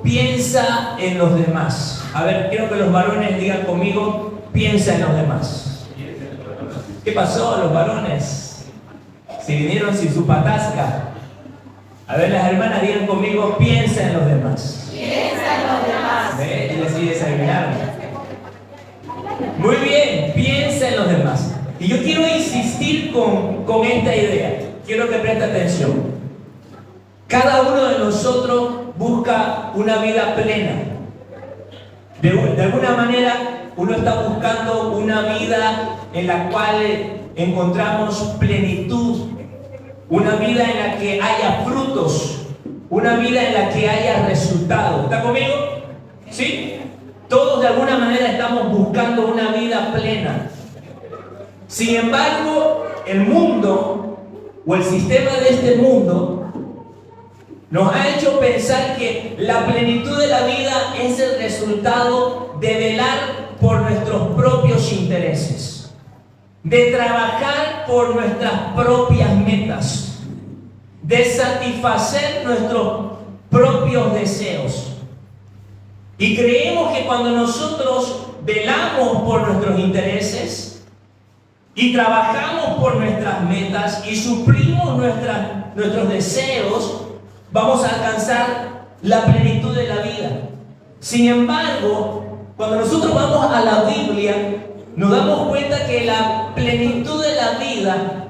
piensa en los demás. A ver, quiero que los varones digan conmigo, piensa en los demás. ¿Qué pasó, los varones? Se vinieron sin su patasca. A ver, las hermanas digan conmigo, piensa en los demás. Piensa en los demás. ¿Ve? Y así desayunaron. Muy bien, piensa en los demás. Y yo quiero insistir con esta idea. Quiero que preste atención. Cada uno de nosotros busca una vida plena. De alguna manera, uno está buscando una vida en la cual encontramos plenitud. Una vida en la que haya frutos. Una vida en la que haya resultados. ¿Está conmigo? ¿Sí? Todos de alguna manera estamos buscando una vida plena. Sin embargo, el mundo o el sistema de este mundo nos ha hecho pensar que la plenitud de la vida es el resultado de velar por nuestros propios intereses, de trabajar por nuestras propias metas, de satisfacer nuestros propios deseos. Y creemos que cuando nosotros velamos por nuestros intereses y trabajamos por nuestras metas y suplimos nuestros deseos, vamos a alcanzar la plenitud de la vida. Sin embargo, cuando nosotros vamos a la Biblia, nos damos cuenta que la plenitud de la vida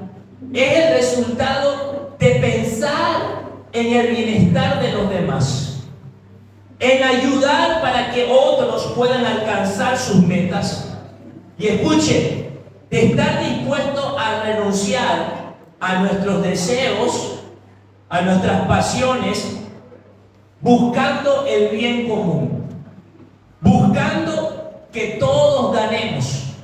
es el resultado de pensar en el bienestar de los demás, en ayudar para que otros puedan alcanzar sus metas. Y escuche, de estar dispuesto a renunciar a nuestros deseos, a nuestras pasiones, buscando el bien común, buscando que todos ganemos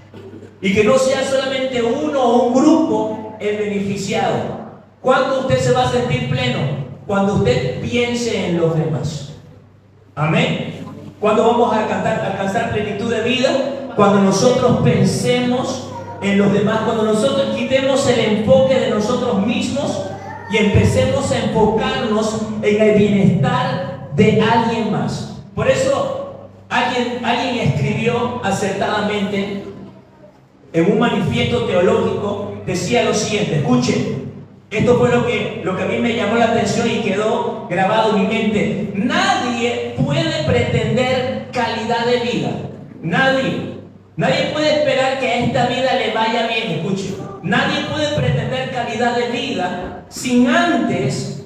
y que no sea solamente uno o un grupo el beneficiado. ¿Cuándo usted se va a sentir pleno? Cuando usted piense en los demás. Amén. ¿Cuándo vamos a alcanzar plenitud de vida? Cuando nosotros pensemos en los demás, cuando nosotros quitemos el enfoque de nosotros mismos y empecemos a enfocarnos en el bienestar de alguien más. Por eso alguien escribió acertadamente en un manifiesto teológico, decía lo siguiente, escuche, esto fue lo que a mí me llamó la atención y quedó grabado en mi mente. Nadie puede pretender calidad de vida. Nadie puede esperar que a esta vida le vaya bien, escuche. Nadie puede pretender calidad de vida sin antes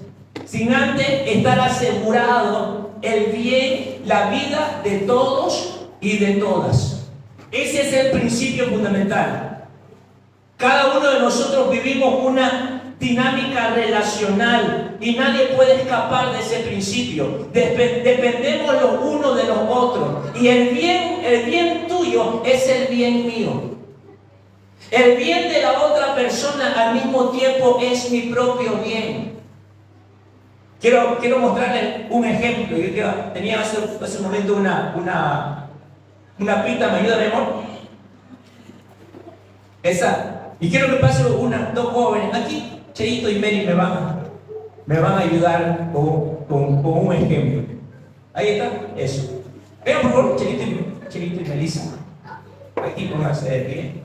estar asegurado el bien, la vida de todos y de todas. Ese es el principio fundamental. Cada uno de nosotros vivimos una dinámica relacional y nadie puede escapar de ese principio. Dependemos los unos de los otros y el bien tuyo es el bien mío. El bien de la otra persona al mismo tiempo es mi propio bien. Quiero mostrarles un ejemplo. Yo tenía hace un momento una pita, ¿me ayuda, mi amor? Esa. Y quiero que pase dos jóvenes aquí. Cheito y Mary me van a ayudar con un ejemplo. Ahí está, eso. Vean por favor, Cheito y Melissa. Aquí pónganse de pie.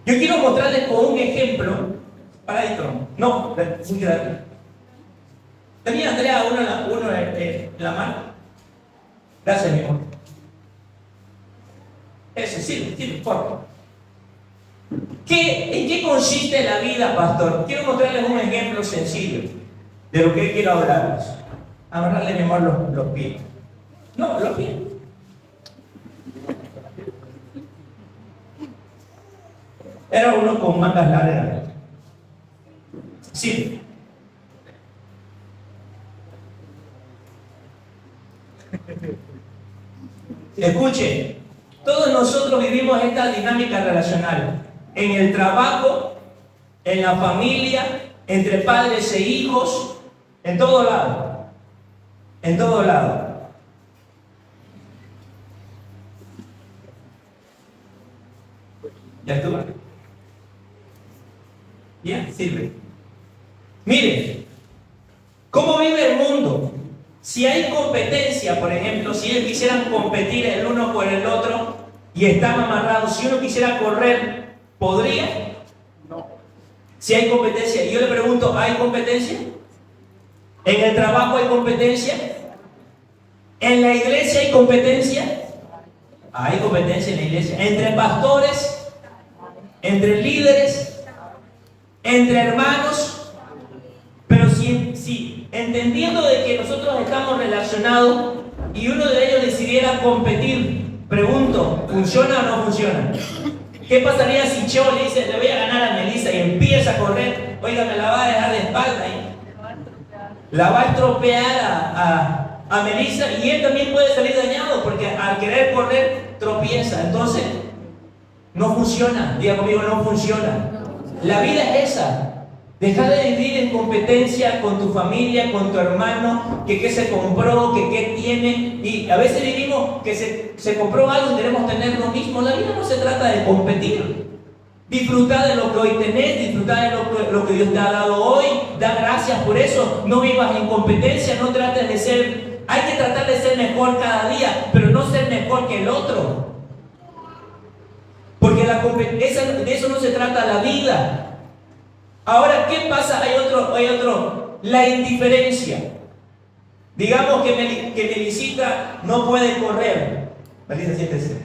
Yo quiero mostrarles con un ejemplo. Para esto, no, muy grande. ¿Tenía Andrea uno en la mano? Gracias, mi amor. Ese, sí, por favor. ¿En qué consiste la vida, pastor? Quiero mostrarles un ejemplo sencillo de lo que quiero hablarles. Amarrarle, mi amor, los pies. No, los pies. Era uno con mangas largas. Sí. Escuche, todos nosotros vivimos esta dinámica relacional. En el trabajo, en la familia, entre padres e hijos, en todo lado. En todo lado. ¿Ya estuvo? ¿Ya? Sirve. Mire, ¿cómo Si hay competencia, por ejemplo, si ellos quisieran competir el uno con el otro y están amarrados, si uno quisiera correr, ¿podría? No. Si hay competencia, y yo le pregunto, ¿hay competencia? ¿En el trabajo hay competencia? ¿En la iglesia hay competencia? Hay competencia en la iglesia. Entre pastores, entre líderes, entre hermanos. Pero si entendiendo de que nosotros estamos relacionados y uno de ellos decidiera competir, pregunto, ¿funciona o no funciona? ¿Qué pasaría si Cheo le dice, le voy a ganar a Melissa y empieza a correr? Oiga, me la va a dejar de espalda y la va a estropear a Melissa, y él también puede salir dañado porque al querer correr tropieza. Entonces no funciona. Diga conmigo, no funciona. La vida es esa. Deja de vivir en competencia con tu familia, con tu hermano, que qué se compró, que qué tiene. Y a veces vivimos que se compró algo y queremos tener lo mismo. La vida no se trata de competir. Disfruta de lo que hoy tenés, disfruta de lo que Dios te ha dado hoy. Da gracias por eso. No vivas en competencia, no trates de ser. Hay que tratar de ser mejor cada día, pero no ser mejor que el otro. Porque de eso no se trata la vida. Ahora, ¿qué pasa? Hay otro, la indiferencia. Digamos que Melisita no puede correr. Melissa, siéntese.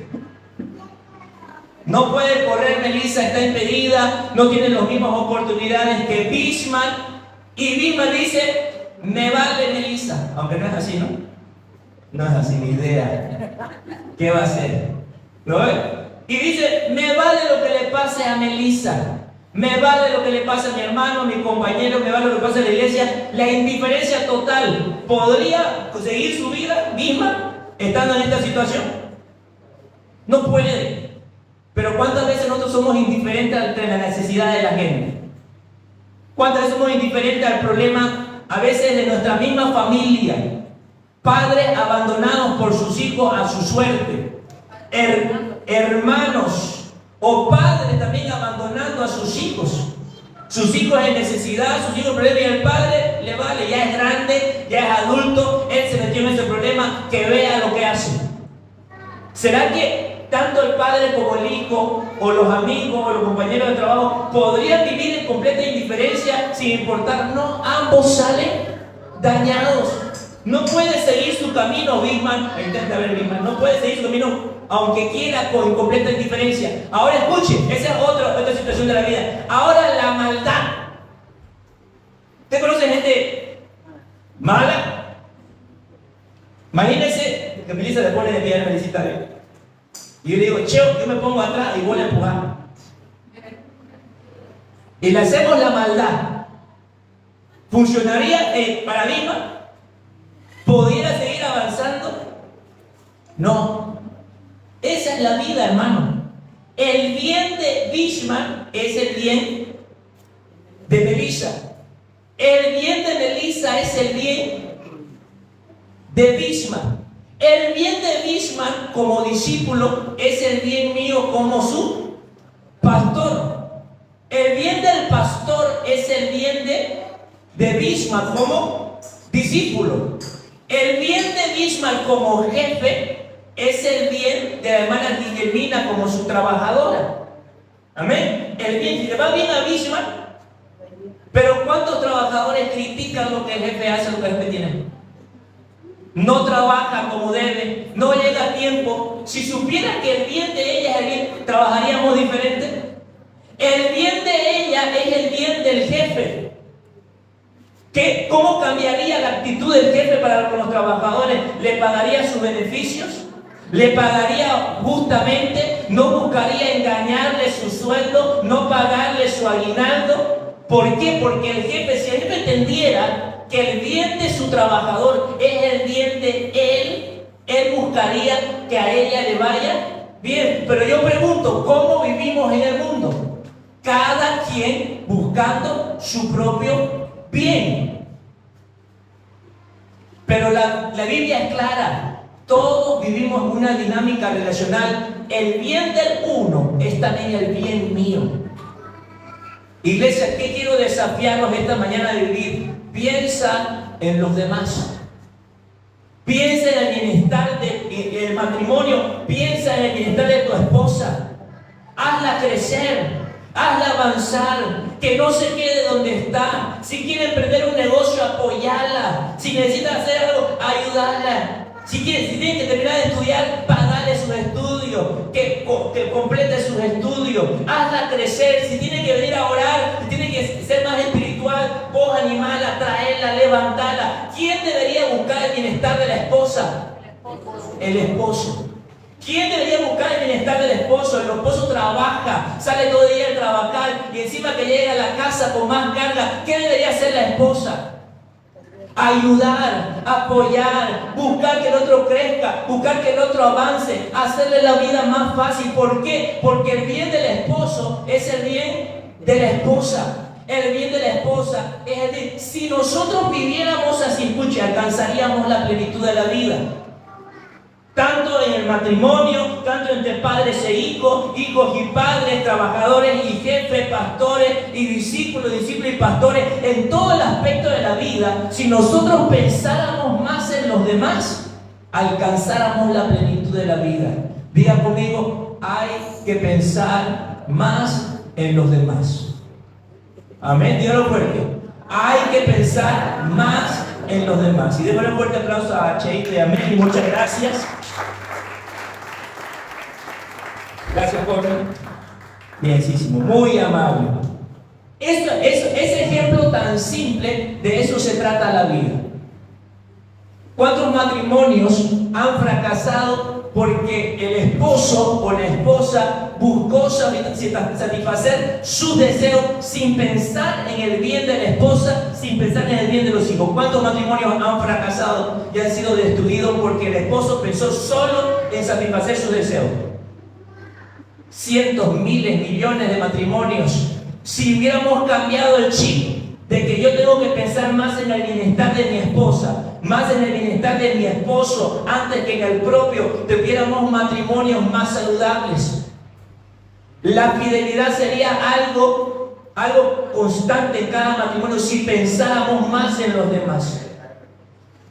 No puede correr, Melissa está impedida, no tiene las mismas oportunidades que Bismarck. Y Bismarck dice, me vale Melissa. Aunque no es así, ¿no? No es así, ni idea. ¿Qué va a hacer? ¿Lo ve? Y dice, me vale lo que le pase a Melissa. Me vale lo que le pase a mi hermano, a mi compañero, me vale lo que pase a la iglesia. La indiferencia total. ¿Podría seguir su vida misma estando en esta situación? No puede. Pero ¿cuántas veces nosotros somos indiferentes ante la necesidad de la gente? ¿Cuántas veces somos indiferentes al problema, a veces de nuestra misma familia? Padres abandonados por sus hijos a su suerte. Hermanos o padres también abandonando a sus hijos. Sus hijos en necesidad, sus hijos en problema, y el padre le vale, ya es grande, ya es adulto, él se metió en ese problema, que vea lo que hace. ¿Será que tanto el padre como el hijo, o los amigos, o los compañeros de trabajo, podrían vivir en completa indiferencia sin importar? No, ambos salen dañados. No puede seguir su camino, Bismarck, intenta ver Bismarck, no puede seguir su camino aunque quiera, con completa indiferencia. Ahora escuche, esa es otra situación de la vida. Ahora la maldad. ¿Usted conoce gente mala? Imagínense que Melissa le pone de pie a Melisita. Y yo le digo, Cheo, yo me pongo atrás y voy a empujar. Y le hacemos la maldad. ¿Funcionaría el paradigma? ¿Pudiera seguir avanzando? No. Esa es la vida, hermano. El bien de Bismarck es el bien de Melissa. El bien de Melissa es el bien de Bismarck. El bien de Bismarck como discípulo es el bien mío como su pastor. El bien del pastor es el bien de Bismarck como discípulo. El bien de Bismarck como jefe es el bien de la hermana Guillermina como su trabajadora. Amén. El bien, si le va bien a Bismarck, pero ¿cuántos trabajadores critican lo que el jefe hace, lo que el jefe tiene? No trabaja como debe, no llega a tiempo. Si supiera que el bien de ella es el bien, ¿trabajaríamos diferente? El bien de ella es el bien del jefe. ¿Cómo cambiaría la actitud del jefe para con los trabajadores? ¿Le pagaría sus beneficios? ¿Le pagaría justamente? ¿No buscaría engañarle su sueldo? ¿No pagarle su aguinaldo? ¿Por qué? Porque el jefe, si el jefe entendiera que el bien de su trabajador es el bien de él buscaría que a ella le vaya bien. Pero yo pregunto, ¿cómo vivimos en el mundo? Cada quien buscando su propio bien. Pero la Biblia es clara. Todos vivimos una dinámica relacional. El bien del uno es también el bien mío. Iglesia, ¿qué quiero desafiarnos esta mañana de vivir? Piensa en los demás. Piensa en el bienestar del matrimonio. Piensa en el bienestar de tu esposa. Hazla crecer. Hazla avanzar. Que no se quede donde está. Si quiere emprender un negocio, apoyarla. Si necesita hacer algo, ayudarla. Si tiene que terminar de estudiar, pagarle sus estudios. Que complete sus estudios. Hazla crecer. Si tiene que venir a orar, si tiene que ser más espiritual, vos animarla, traerla, levantarla. ¿Quién debería buscar el bienestar de la esposa? El esposo. ¿Quién debería buscar el bienestar del esposo? El esposo trabaja, sale todo el día a trabajar y encima que llega a la casa con más carga. ¿Qué debería hacer la esposa? Ayudar, apoyar, buscar que el otro crezca, buscar que el otro avance, hacerle la vida más fácil. ¿Por qué? Porque el bien del esposo es el bien de la esposa. El bien de la esposa es el bien. Si nosotros viviéramos así, escuche, alcanzaríamos la plenitud de la vida. Tanto en el matrimonio, tanto entre padres e hijos, hijos y padres, trabajadores y jefes, pastores y discípulos y pastores, en todo el aspecto de la vida, si nosotros pensáramos más en los demás, alcanzáramos la plenitud de la vida. Diga conmigo, hay que pensar más en los demás. Amén, dígalo fuerte. Hay que pensar más en los demás. Y démosle un fuerte aplauso a Cheite, amén, y muchas gracias. Gracias, Jorge. Bienísimo, muy amable. Ese ejemplo tan simple, de eso se trata la vida. ¿Cuántos matrimonios han fracasado porque el esposo o la esposa buscó satisfacer sus deseos sin pensar en el bien de la esposa, sin pensar en el bien de los hijos? ¿Cuántos matrimonios han fracasado y han sido destruidos porque el esposo pensó solo en satisfacer sus deseos? Cientos, miles, millones de matrimonios. Si hubiéramos cambiado el chip de que yo tengo que pensar más en el bienestar de mi esposa, más en el bienestar de mi esposo, antes que en el propio, tuviéramos matrimonios más saludables. La fidelidad sería algo constante en cada matrimonio si pensáramos más en los demás.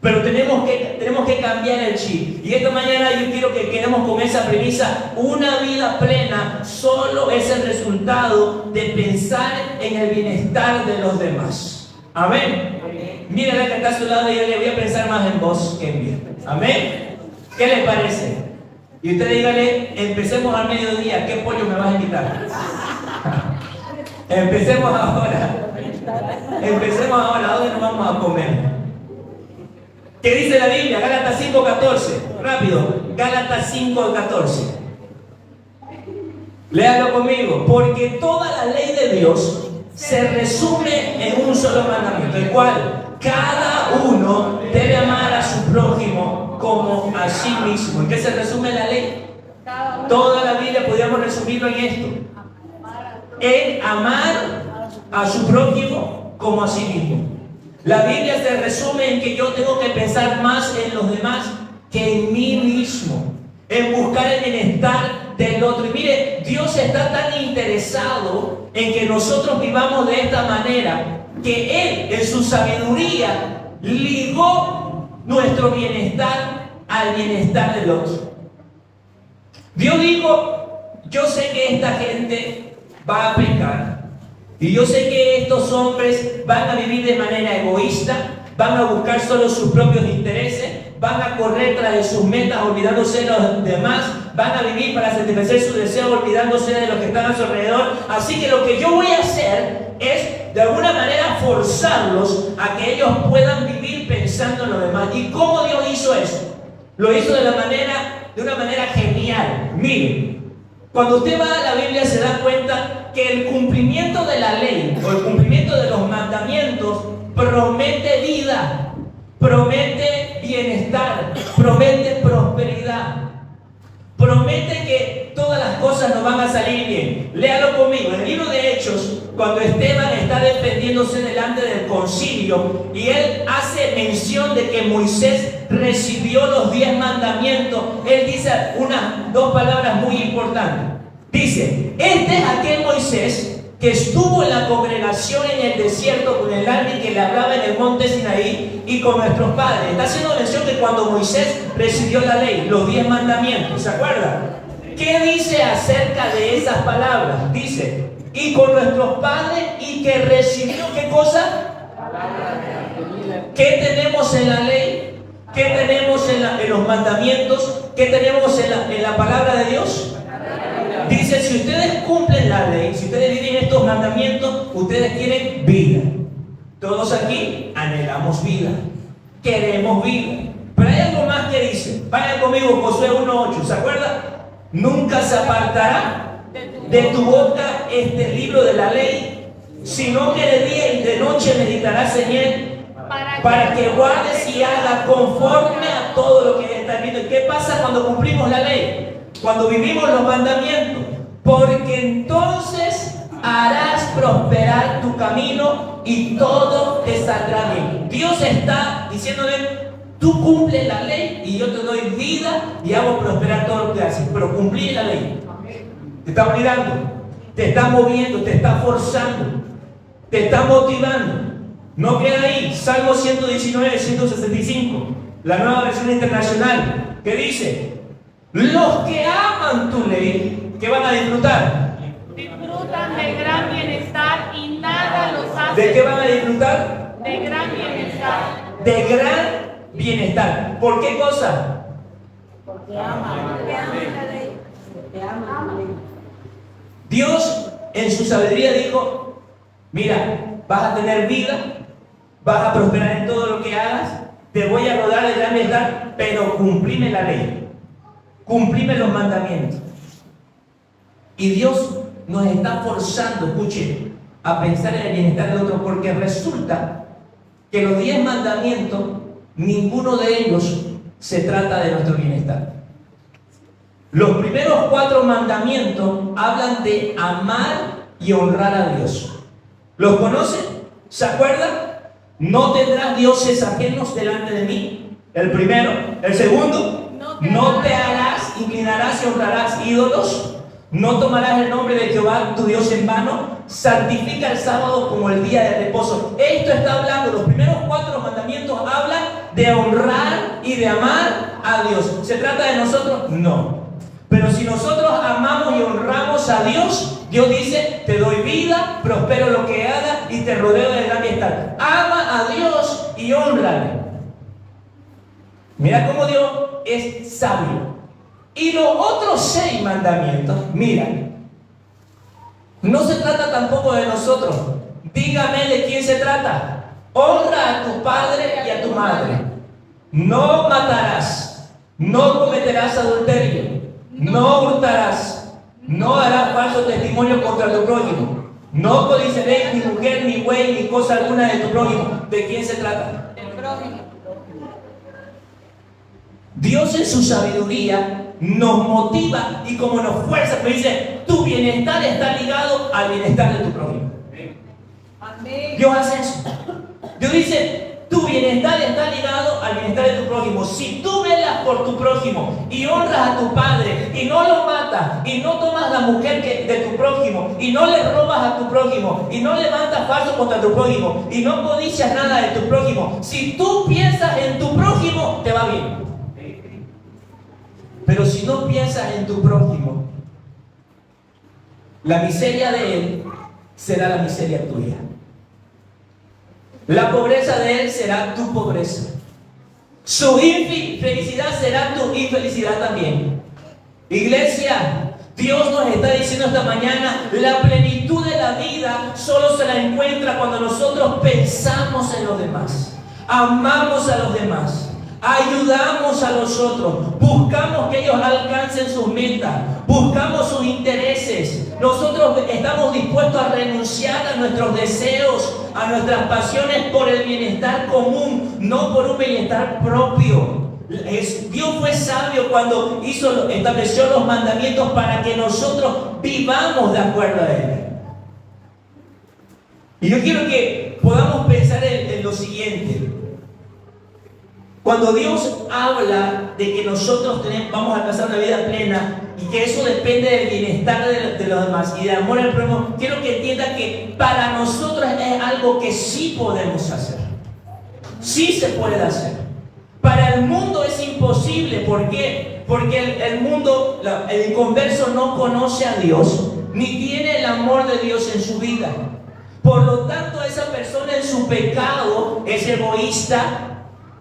Pero tenemos que cambiar el chip. Y esta mañana yo quiero que quedemos con esa premisa. Una vida plena solo es el resultado de pensar en el bienestar de los demás. Amén. Mira la que está a su lado y yo le voy a pensar más en vos que en mí. Amén. ¿Qué les parece? Y usted dígale, empecemos al mediodía. ¿Qué pollo me vas a invitar? Empecemos ahora. Empecemos ahora. ¿A dónde nos vamos a comer? ¿Qué dice la Biblia? Gálatas 5:14. Rápido. Gálatas 5:14. Léalo conmigo. Porque toda la ley de Dios se resume en un solo mandamiento, el cual cada uno debe amar a su prójimo como a sí mismo. ¿En qué se resume la ley? Toda la Biblia podríamos resumirlo en esto: en amar a su prójimo como a sí mismo. La Biblia se resume en que yo tengo que pensar más en los demás que en mí mismo, en buscar el bienestar del otro. Y mire, Dios está tan interesado en que nosotros vivamos de esta manera, que Él, en su sabiduría, ligó nuestro bienestar al bienestar del otro. Dios dijo: yo sé que esta gente va a pecar, y yo sé que estos hombres van a vivir de manera egoísta, van a buscar solo sus propios intereses, van a correr tras de sus metas olvidándose de los demás, van a vivir para satisfacer sus deseos olvidándose de los que están a su alrededor. Así que lo que yo voy a hacer es de alguna manera forzarlos a que ellos puedan vivir pensando en los demás. ¿Y cómo Dios hizo eso? Lo hizo de una manera genial. Miren, cuando usted va a la Biblia se da cuenta que el cumplimiento de la ley o el cumplimiento de los mandamientos promete vida, promete bienestar, promete prosperidad, promete que todas las cosas nos van a salir bien. Léalo conmigo. En el libro de Hechos, cuando Esteban está defendiéndose delante del concilio y él hace mención de que Moisés recibió los 10 mandamientos, él dice dos palabras muy importantes. Dice: este es aquel Moisés que estuvo en la congregación en el desierto con el ángel que le hablaba en el monte Sinaí y con nuestros padres. Está haciendo mención que cuando Moisés recibió la ley, los 10 mandamientos, ¿se acuerdan? ¿Qué dice acerca de esas palabras? Dice, y con nuestros padres y que recibió, ¿qué cosa? ¿Qué tenemos en la ley? ¿Qué tenemos en los mandamientos? ¿Qué tenemos en la palabra de Dios? Dice, si ustedes cumplen la ley, si ustedes viven estos mandamientos, ustedes tienen vida. Todos aquí anhelamos vida, queremos vida. Pero hay algo más que dice. Vayan conmigo, Josué 1:8, ¿se acuerdan? Nunca se apartará de tu boca este libro de la ley, sino que de día y de noche meditarás en él, para que guardes y hagas conforme a todo lo que está viendo. ¿Y qué pasa cuando cumplimos la ley? Cuando vivimos los mandamientos, porque entonces harás prosperar tu camino y todo te saldrá bien. Dios está diciéndole, tú cumples la ley y yo te doy vida y hago prosperar todo lo que haces, pero cumplir la ley. Te está obligando, te está moviendo, te está forzando, te está motivando. No queda ahí. Salmo 119, 165, la Nueva Versión Internacional, que dice, los que aman tu ley, ¿qué van a disfrutar? Disfrutan de gran bienestar y nada los hace. ¿De qué van a disfrutar? De gran bienestar. De gran bienestar. ¿Por qué cosa? Porque aman. Porque aman la ley. Porque aman la ley. Dios en su sabiduría dijo, mira, vas a tener vida, vas a prosperar en todo lo que hagas, te voy a rodar de gran bienestar, pero cumplime la ley. Cumplime los mandamientos. Y Dios nos está forzando, escuchen, a pensar en el bienestar del otro, porque resulta que los 10 mandamientos, ninguno de ellos se trata de nuestro bienestar. Los primeros 4 mandamientos hablan de amar y honrar a Dios. ¿Los conocen? ¿Se acuerdan? No tendrás dioses ajenos delante de mí. El primero. El segundo, no te harás, inclinarás y honrarás ídolos. No tomarás el nombre de Jehová tu Dios en vano. Santifica el sábado como el día de reposo. Esto está hablando, los primeros 4 mandamientos hablan de honrar y de amar a Dios. ¿Se trata de nosotros? No. Pero si nosotros amamos y honramos a Dios, Dios dice, te doy vida, prospero lo que hagas y te rodeo de gran bienestar. Ama a Dios y hónrale. Mira cómo Dios es sabio. Y los otros 6 mandamientos, mira, no se trata tampoco de nosotros. Dígame de quién se trata. Honra a tu padre y a tu madre. No matarás. No cometerás adulterio. No hurtarás. No darás falso testimonio contra tu prójimo. No codiciaréis ni mujer, ni buey, ni cosa alguna de tu prójimo. ¿De quién se trata? Del prójimo. Dios en su sabiduría nos motiva y como nos fuerza, nos dice, tu bienestar está ligado al bienestar de tu prójimo. Amén. Dios hace eso. Dios dice, tu bienestar está ligado al bienestar de tu prójimo. Si tú velas por tu prójimo y honras a tu padre y no lo matas y no tomas la mujer de tu prójimo y no le robas a tu prójimo y no levantas falso contra tu prójimo y no codicias nada de tu prójimo, si tú piensas en tu prójimo, te va bien. Pero si no piensas en tu prójimo, la miseria de él será la miseria tuya. La pobreza de él será tu pobreza. Su infelicidad será tu infelicidad también. Iglesia, Dios nos está diciendo esta mañana, la plenitud de la vida solo se la encuentra cuando nosotros pensamos en los demás, amamos a los demás, ayudamos a los otros, buscamos que ellos alcancen sus metas, buscamos sus intereses. Nosotros estamos dispuestos a renunciar a nuestros deseos, a nuestras pasiones por el bienestar común, no por un bienestar propio. Dios fue sabio cuando estableció los mandamientos para que nosotros vivamos de acuerdo a Él. Y yo quiero que podamos pensar en lo siguiente. Cuando Dios habla de que nosotros vamos a alcanzar una vida plena y que eso depende del bienestar de los demás y del amor al prójimo, quiero que entienda que para nosotros es algo que sí podemos hacer. Sí se puede hacer. Para el mundo es imposible. ¿Por qué? Porque el mundo, el inconverso, no conoce a Dios ni tiene el amor de Dios en su vida. Por lo tanto, esa persona en su pecado es egoísta.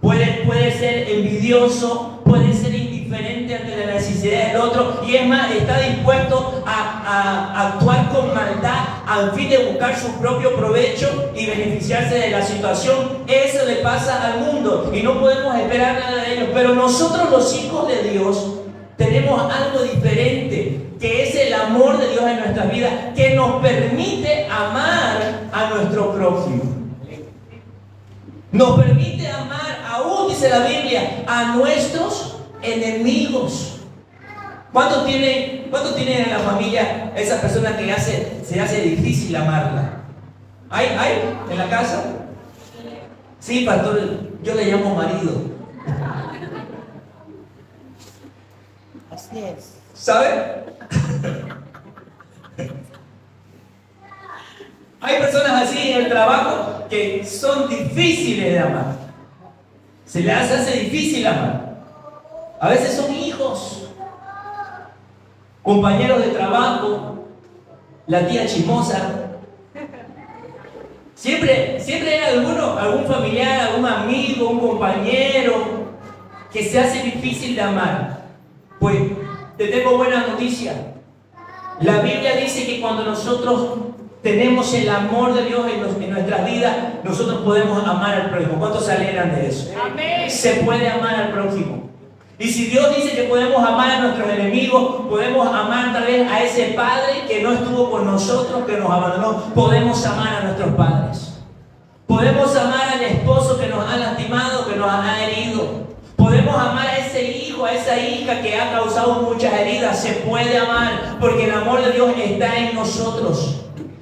Puede ser envidioso, puede ser indiferente ante la necesidad del otro y es más, está dispuesto a actuar con maldad al fin de buscar su propio provecho y beneficiarse de la situación. Eso le pasa al mundo y no podemos esperar nada de ellos. Pero nosotros, los hijos de Dios, tenemos algo diferente, que es el amor de Dios en nuestras vidas, que nos permite amar a nuestro prójimo. Nos permite amar, aún dice la Biblia, a nuestros enemigos. ¿Cuántos tienen en la familia esa persona que se hace difícil amarla? ¿Hay en la casa? Sí, pastor, yo le llamo marido. Así es. ¿Sabe? Hay personas así en el trabajo que son difíciles de amar. Se les hace difícil amar. A veces son hijos, compañeros de trabajo, la tía chismosa. Siempre hay algún familiar, algún amigo, un compañero que se hace difícil de amar. Pues te tengo buena noticia. La Biblia dice que cuando nosotros tenemos el amor de Dios en nuestras vidas, nosotros podemos amar al prójimo. ¿Cuántos se alegran de eso? Amén. Se puede amar al prójimo. Y si Dios dice que podemos amar a nuestros enemigos, podemos amar tal vez a ese padre que no estuvo con nosotros, que nos abandonó. Podemos amar a nuestros padres. Podemos amar al esposo que nos ha lastimado, que nos ha herido. Podemos amar a ese hijo, a esa hija que ha causado muchas heridas. Se puede amar porque el amor de Dios está en nosotros.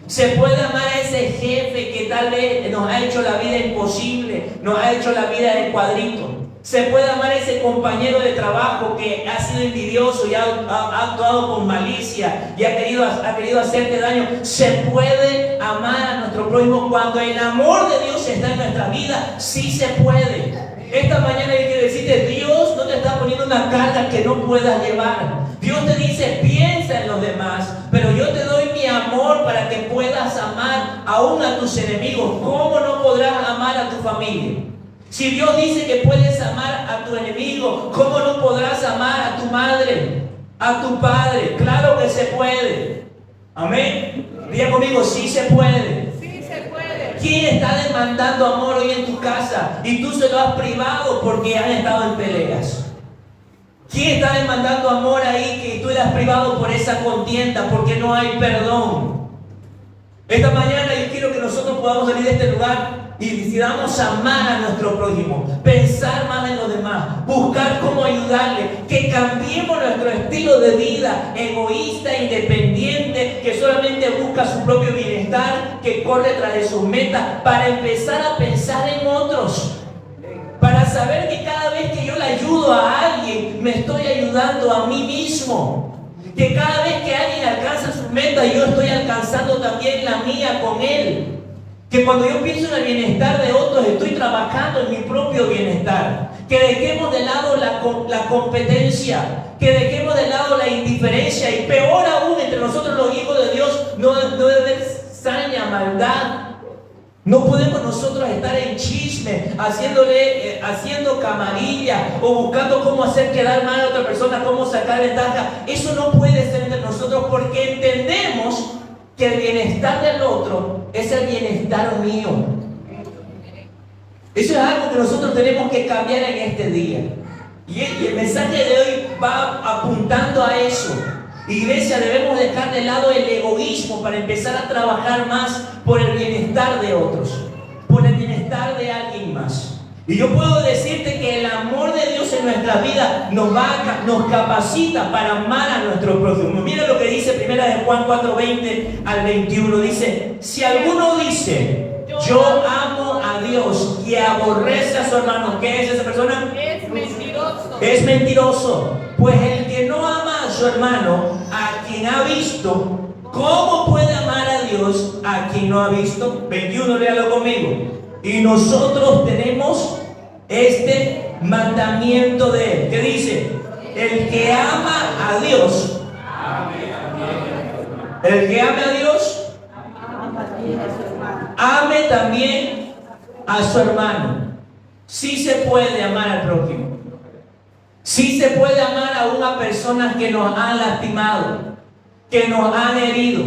Se puede amar a ese jefe que tal vez nos ha hecho la vida imposible, nos ha hecho la vida de cuadrito. Se puede amar a ese compañero de trabajo que ha sido envidioso y ha actuado con malicia y ha querido hacerte daño. Se puede amar a nuestro prójimo cuando el amor de Dios está en nuestra vida. Sí se puede. Esta mañana hay que decirte, Dios no te está poniendo una carga que no puedas llevar. Dios te dice, piensa en los demás, pero yo te doy mi amor para que puedas amar aún a tus enemigos. ¿Cómo no podrás amar a tu familia? Si Dios dice que puedes amar a tu enemigo, ¿cómo no podrás amar a tu madre, a tu padre? Claro que se puede. Amén. Diga conmigo, sí se puede. ¿Quién está demandando amor hoy en tu casa y tú se lo has privado porque han estado en peleas? ¿Quién está demandando amor ahí que tú le has privado por esa contienda, porque no hay perdón? Esta mañana yo quiero que nosotros podamos salir de este lugar y decidamos amar a nuestro prójimo, pensar más en los demás, buscar cómo ayudarle, que cambiemos nuestro estilo de vida egoísta, independiente, que solamente busca su propio bienestar, que corre tras de sus metas, para empezar a pensar en otros, para saber que cada vez que yo le ayudo a alguien, me estoy ayudando a mí mismo, que cada vez que alguien alcanza sus metas, yo estoy alcanzando también la mía con él. Que cuando yo pienso en el bienestar de otros, estoy trabajando en mi propio bienestar. Que dejemos de lado la competencia, que dejemos de lado la indiferencia, y peor aún, entre nosotros los hijos de Dios no debe haber saña, maldad. No podemos nosotros estar en chisme, haciendo camarilla o buscando cómo hacer quedar mal a otra persona, cómo sacar ventaja. Eso no puede ser entre nosotros, porque entendemos que el bienestar del otro es el bienestar mío. Eso es algo que nosotros tenemos que cambiar en este día. Y el mensaje de hoy va apuntando a eso. Iglesia, debemos dejar de lado el egoísmo para empezar a trabajar más por el bienestar de otros, por el bienestar de alguien más. Y yo puedo decirte que el amor de Dios en nuestra vida nos capacita para amar a nuestro prójimo. Mira lo que dice 1 de Juan 4:20 al 21. Dice, si alguno dice, yo amo a a Dios y aborrece a su hermano, ¿qué es esa persona? Es mentiroso. Es mentiroso. Pues el que no ama a su hermano, a quien ha visto, ¿cómo puede amar a Dios a quien no ha visto? 21, léalo conmigo. Y nosotros tenemos este mandamiento de Él. ¿Qué dice? El que ama a Dios. El que ame a Dios, ame también a su hermano. Sí se puede amar al prójimo. Sí se puede amar a una persona que nos han lastimado, que nos han herido.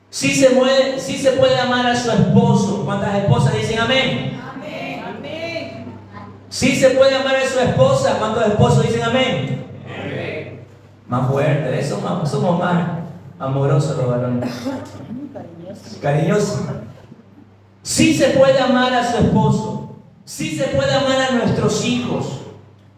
Sí se puede amar a su esposo. ¿Cuántas esposas dicen amén? Amén. Amén. Sí se puede amar a su esposa. ¿Cuántos esposos dicen amén? Amén. Más fuerte, somos más amorosos los varones. Cariñosos. Sí se puede amar a su esposo. Sí se puede amar a nuestros hijos.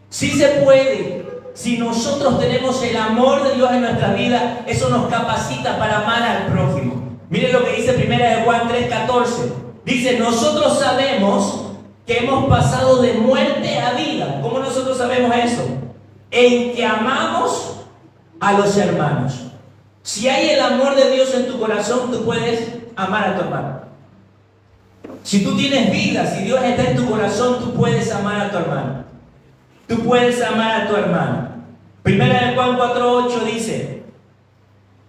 Sí se puede. Si nosotros tenemos el amor de Dios en nuestra vida, eso nos capacita para amar al prójimo. Miren lo que dice 1 Juan 3:14. Dice, nosotros sabemos que hemos pasado de muerte a vida. ¿Cómo nosotros sabemos eso? En que amamos a los hermanos. Si hay el amor de Dios en tu corazón, tú puedes amar a tu hermano. Si tú tienes vida, si Dios está en tu corazón, tú puedes amar a tu hermano. Tú puedes amar a tu hermano. 1 Juan 4:8 dice,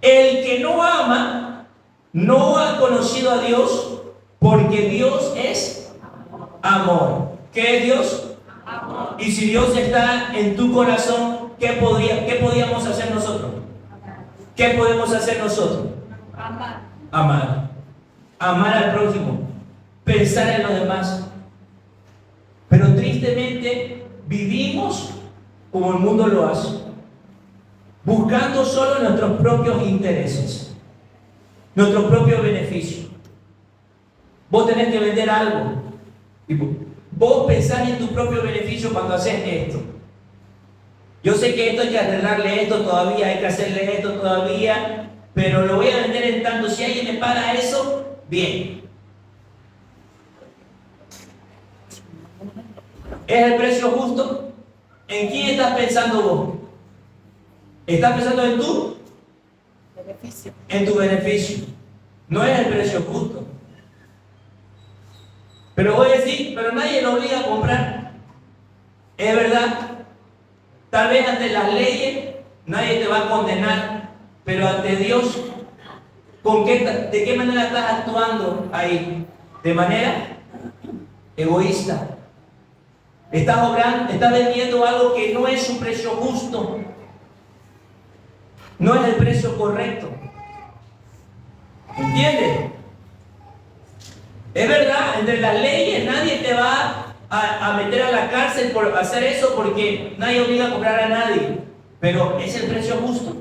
el que no ama no ha conocido a Dios, porque Dios es amor. ¿Qué es Dios? Amor. Y si Dios está en tu corazón, ¿qué podíamos hacer nosotros? ¿Qué podemos hacer nosotros? Amar. Amar. Amar al prójimo. Pensar en los demás. Pero tristemente vivimos como el mundo lo hace, buscando solo nuestros propios intereses, nuestro propio beneficio. Vos tenés que vender algo y vos pensás en tu propio beneficio cuando haces esto. Yo sé que esto hay que arreglarle esto todavía, hay que hacerle esto todavía, pero lo voy a vender en tanto. Si alguien me paga eso, bien. ¿Es el precio justo? ¿En quién estás pensando vos? ¿Estás pensando en tú? Beneficio. En tu beneficio. No es el precio justo. Pero voy a decir, pero nadie lo obliga a comprar. Es verdad. Tal vez ante las leyes nadie te va a condenar, pero ante Dios, ¿de qué manera estás actuando ahí? ¿De manera egoísta? Estás vendiendo algo que no es un precio justo. No es el precio correcto. ¿Entiendes? Es verdad, entre las leyes nadie te va a meter a la cárcel por hacer eso, porque nadie obliga a comprar a nadie. Pero es el precio justo.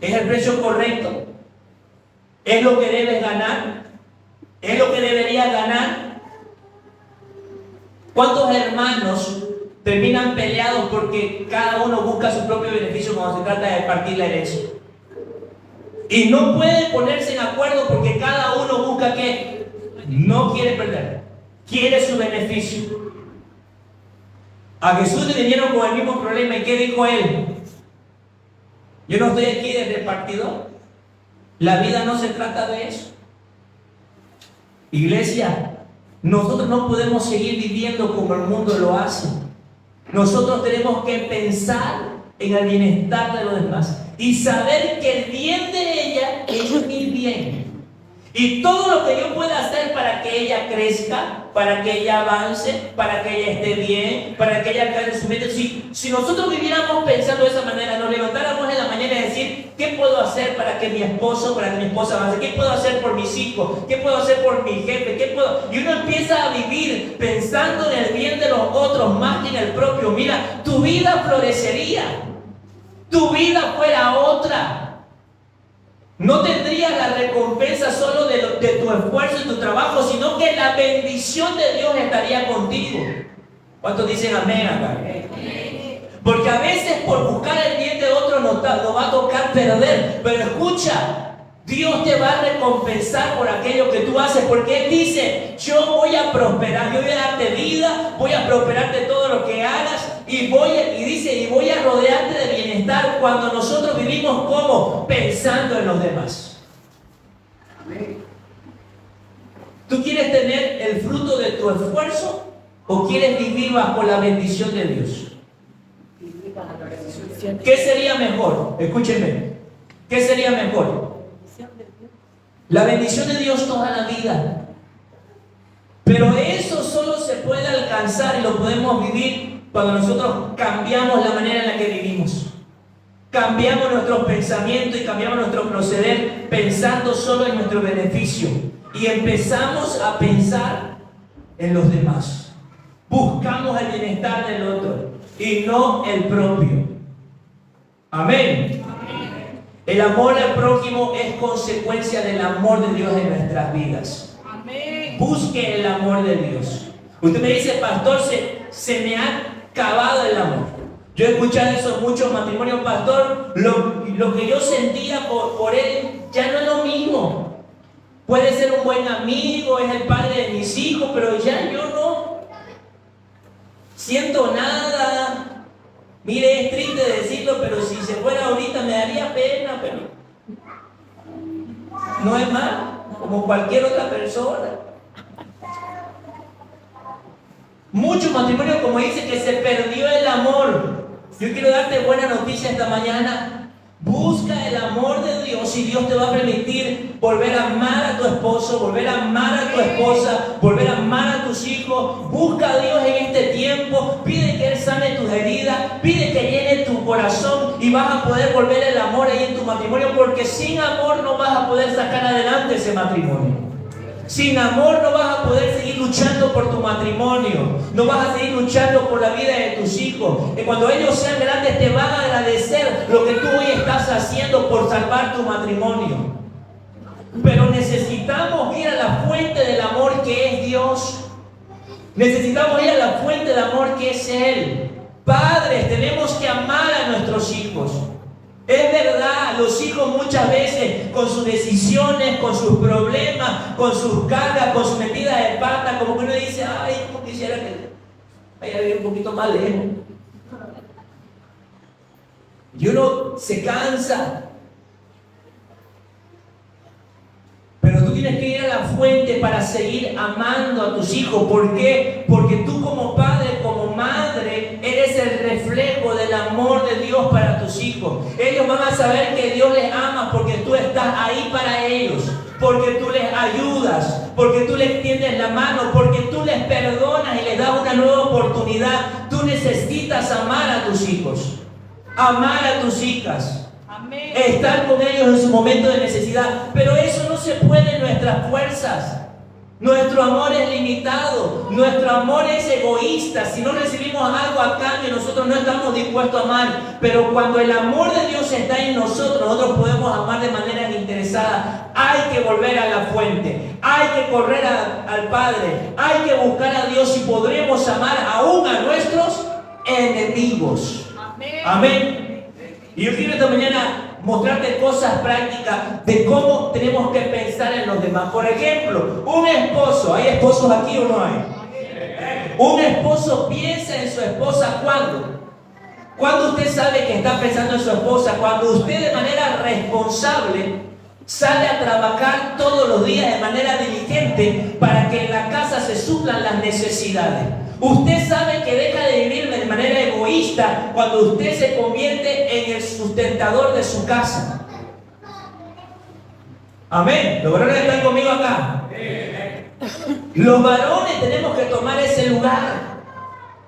Es el precio correcto. Es lo que debes ganar. Es lo que deberías ganar. ¿Cuántos hermanos terminan peleados porque cada uno busca su propio beneficio cuando se trata de partir la herencia? Y no pueden ponerse en acuerdo porque cada uno busca que no quiere perder, quiere su beneficio. A Jesús le vinieron con el mismo problema. ¿Y qué dijo él? Yo no estoy aquí de repartidor. La vida no se trata de eso. Iglesia, nosotros no podemos seguir viviendo como el mundo lo hace. Nosotros tenemos que pensar en el bienestar de los demás y saber que el bien de ella es mi bien. Y todo lo que yo pueda hacer para que ella crezca, para que ella avance, para que ella esté bien, para que ella alcance su meta. Si nosotros viviéramos pensando de esa manera, nos levantáramos en la mañana y decir, ¿qué puedo hacer para que mi esposo, para que mi esposa avance? ¿Qué puedo hacer por mis hijos? ¿Qué puedo hacer por mi jefe? Y uno empieza a vivir pensando en el bien de los otros más que en el propio. Mira, tu vida florecería. Tu vida fuera otra. No tendrías la recompensa solo de tu esfuerzo y tu trabajo, sino que la bendición de Dios estaría contigo. ¿Cuántos dicen amén acá? Porque a veces por buscar el bien de otro nos va a tocar perder. Pero escucha, Dios te va a recompensar por aquello que tú haces, porque Él dice, yo voy a prosperar, yo voy a darte vida, voy a prosperarte todo lo que hagas y voy a rodearte de bienestar cuando nosotros vivimos como pensando en los demás. ¿Tú quieres tener el fruto de tu esfuerzo o quieres vivir bajo la bendición de Dios? ¿Qué sería mejor? Escúchenme. ¿Qué sería mejor? La bendición de Dios toda la vida. Pero eso solo se puede alcanzar y lo podemos vivir cuando nosotros cambiamos la manera en la que vivimos. Cambiamos nuestros pensamientos y cambiamos nuestro proceder pensando solo en nuestro beneficio. Y empezamos a pensar en los demás. Buscamos el bienestar del otro y no el propio. Amén. El amor al prójimo es consecuencia del amor de Dios en nuestras vidas. Amén. Busque el amor de Dios. Usted me dice, pastor, se me ha acabado el amor. Yo he escuchado eso en muchos matrimonios, pastor. Lo que yo sentía por él ya no es lo mismo. Puede ser un buen amigo, es el padre de mis hijos, pero ya yo no siento nada. Mire, es triste decirlo, pero si se fuera ahorita me daría pena, pero no es más, como cualquier otra persona. Muchos matrimonios, como dice, que se perdió el amor. Yo quiero darte buena noticia esta mañana. Busca el amor de Dios y Dios te va a permitir volver a amar a tu esposo, volver a amar a tu esposa, volver a amar a tus hijos. Busca a Dios en este tiempo, pide que Él sane tus heridas, pide que llene tu corazón y vas a poder volver el amor ahí en tu matrimonio, porque sin amor no vas a poder sacar adelante ese matrimonio. Sin amor no vas a poder seguir luchando por tu matrimonio. No vas a seguir luchando por la vida de tus hijos. Y cuando ellos sean grandes te van a agradecer lo que tú hoy estás haciendo por salvar tu matrimonio. Pero necesitamos ir a la fuente del amor que es Dios. Necesitamos ir a la fuente del amor que es Él. Padres, tenemos que amar a nuestros hijos. Es verdad, los hijos muchas veces con sus decisiones, con sus problemas, con sus cargas, con sus metidas de pata, como que uno dice, ay, como quisiera que vaya a vivir un poquito más lejos. Y uno se cansa. Pero tú tienes que ir a la fuente para seguir amando a tus hijos. ¿Por qué? Porque tú como padre, como madre, eres el reflejo del amor de Dios para tus hijos. Ellos van a saber que Dios les ama porque tú estás ahí para ellos. Porque tú les ayudas, porque tú les tiendes la mano, porque tú les perdonas y les das una nueva oportunidad. Tú necesitas amar a tus hijos, amar a tus hijas. Amén. Estar con ellos en su momento de necesidad, pero eso no se puede en nuestras fuerzas. Nuestro amor es limitado, nuestro amor es egoísta. Si no recibimos algo a cambio, nosotros no estamos dispuestos a amar. Pero cuando el amor de Dios está en nosotros, nosotros podemos amar de manera interesada. Hay que volver a la fuente, hay que correr al Padre, hay que buscar a Dios y podremos amar aún a nuestros enemigos. Amén. Amén. Y yo quiero esta mañana mostrarte cosas prácticas de cómo tenemos que pensar en los demás. Por ejemplo, un esposo, ¿hay esposos aquí o no hay? Un esposo piensa en su esposa ¿cuándo? Cuando usted sabe que está pensando en su esposa, cuando usted de manera responsable sale a trabajar todos los días de manera diligente para que en la casa se suplan las necesidades. Usted sabe que deja de vivir de manera egoísta cuando usted se convierte en el sustentador de su casa. Amén. ¿Los varones están conmigo acá? Los varones tenemos que tomar ese lugar.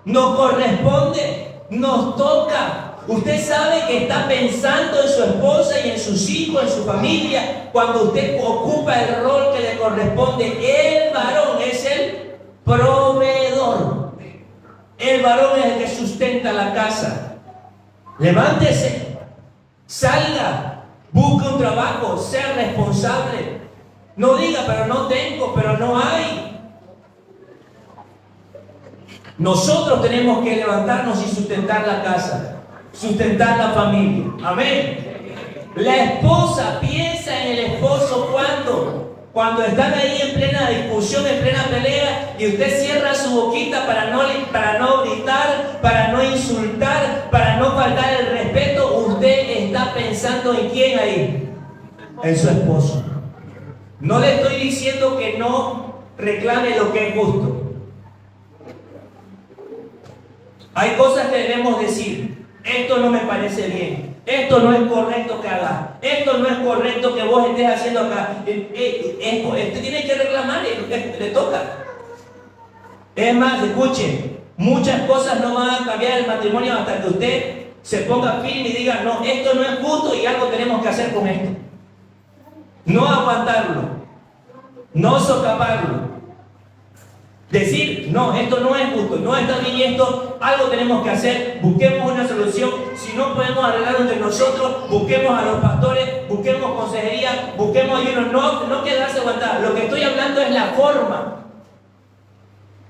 Nos corresponde, nos toca. Usted sabe que está pensando en su esposa y en sus hijos, en su familia, cuando usted ocupa el rol que le corresponde. El varón es el proveedor. El varón es el que sustenta la casa. Levántese, salga, busque un trabajo, sea responsable. No diga, pero no tengo, pero no hay. Nosotros tenemos que levantarnos y sustentar la casa, sustentar la familia. Amén. La esposa piensa en el esposo cuando están ahí en plena discusión, en plena pelea, y usted cierra su boquita para no gritar, para no insultar, para no faltar el respeto. Usted está pensando en quién ahí, en su esposo. No le estoy diciendo que no reclame lo que es justo. Hay cosas que debemos decir. Esto no me parece bien. Esto no es correcto que hagas. Esto no es correcto que vos estés haciendo acá. Usted tiene que reclamar y le toca. Es más, escuchen, muchas cosas no van a cambiar el matrimonio hasta que usted se ponga firme y diga, no, esto no es justo y algo tenemos que hacer con esto. No aguantarlo, no socaparlo. Decir, no, esto no es justo, no está bien esto, algo tenemos que hacer, busquemos una solución. Si no podemos arreglarlo entre nosotros, busquemos a los pastores, busquemos consejería, busquemos ayuno, no quedarse aguantado. Lo que estoy hablando es la forma.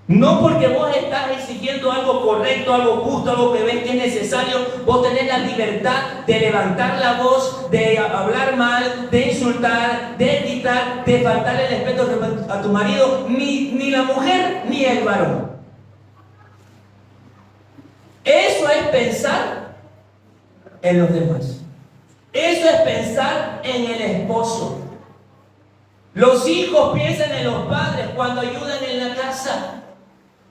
No porque vos estás exigiendo algo correcto, algo justo, algo que ves que es necesario, vos tenés la libertad de levantar la voz, de hablar mal, de insultar, de gritar, de faltarle el respeto a tu marido, ni la mujer ni el varón. Eso es pensar en los demás. Eso es pensar en el esposo. Los hijos piensan en los padres cuando ayudan en la casa.